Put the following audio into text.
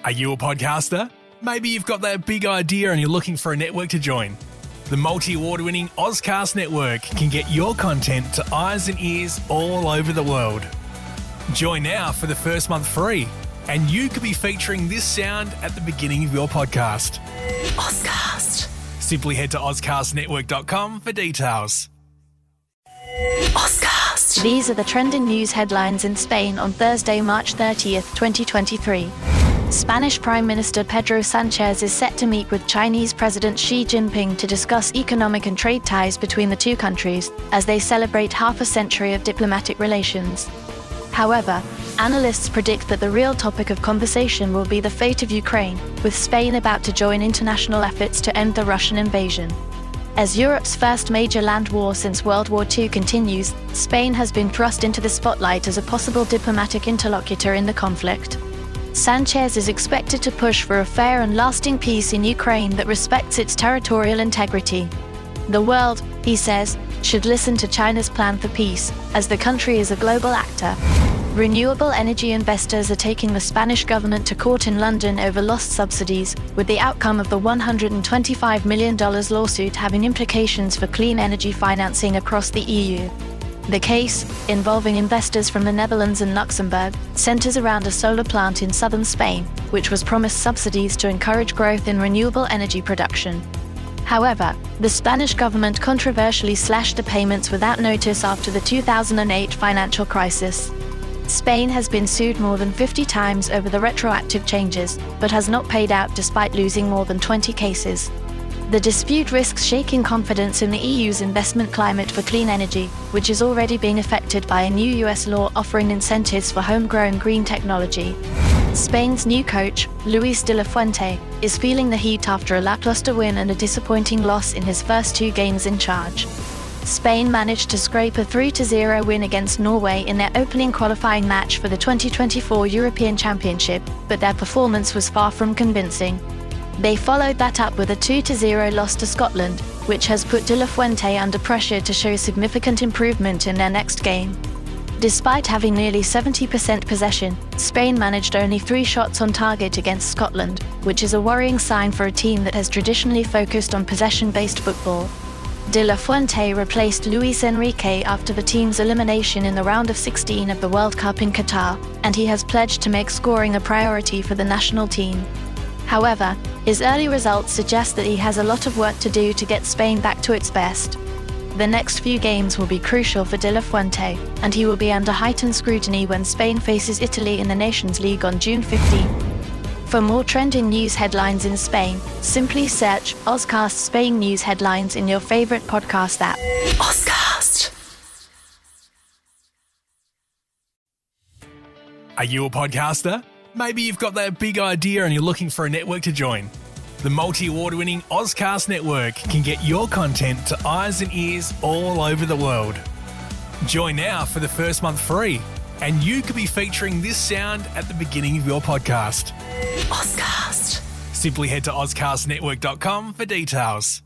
Are you a podcaster? Maybe you've got that big idea and you're looking for a network to join. The multi-award-winning Ozcast network can get your content to eyes and ears all over the world. Join now for the first month free, and you could be featuring this sound at the beginning of your podcast. Ozcast. Simply head to ozcastnetwork.com for details. Ozcast. These are the trending news headlines in Spain on Thursday, March 30th, 2023. Spanish Prime Minister Pedro Sánchez is set to meet with Chinese President Xi Jinping to discuss economic and trade ties between the two countries as they celebrate half a century of diplomatic relations. However, analysts predict that the real topic of conversation will be the fate of Ukraine, with Spain about to join international efforts to end the Russian invasion. As Europe's first major land war since World War II continues, Spain has been thrust into the spotlight as a possible diplomatic interlocutor in the conflict. Sánchez is expected to push for a fair and lasting peace in Ukraine that respects its territorial integrity. The world, he says, should listen to China's plan for peace, as the country is a global actor. Renewable energy investors are taking the Spanish government to court in London over lost subsidies, with the outcome of the $125 million lawsuit having implications for clean energy financing across the EU. The case, involving investors from the Netherlands and Luxembourg, centers around a solar plant in southern Spain, which was promised subsidies to encourage growth in renewable energy production. However, the Spanish government controversially slashed the payments without notice after the 2008 financial crisis. Spain has been sued more than 50 times over the retroactive changes, but has not paid out despite losing more than 20 cases. The dispute risks shaking confidence in the EU's investment climate for clean energy, which is already being affected by a new US law offering incentives for homegrown green technology. Spain's new coach, Luis de la Fuente, is feeling the heat after a lackluster win and a disappointing loss in his first two games in charge. Spain managed to scrape a 3-0 win against Norway in their opening qualifying match for the 2024 European Championship, but their performance was far from convincing. They followed that up with a 2-0 loss to Scotland, which has put de la Fuente under pressure to show significant improvement in their next game. Despite having nearly 70% possession, Spain managed only 3 shots on target against Scotland, which is a worrying sign for a team that has traditionally focused on possession-based football. De la Fuente replaced Luis Enrique after the team's elimination in the round of 16 of the World Cup in Qatar, and he has pledged to make scoring a priority for the national team. However, his early results suggest that he has a lot of work to do to get Spain back to its best. The next few games will be crucial for de la Fuente, and he will be under heightened scrutiny when Spain faces Italy in the Nations League on June 15. For more trending news headlines in Spain, simply search Ozcast Spain News Headlines in your favorite podcast app. Ozcast. Are you a podcaster? Maybe you've got that big idea and you're looking for a network to join. The multi-award-winning Ozcast network can get your content to eyes and ears all over the world. Join now for the first month free, and you could be featuring this sound at the beginning of your podcast. Ozcast. Simply head to ozcastnetwork.com for details.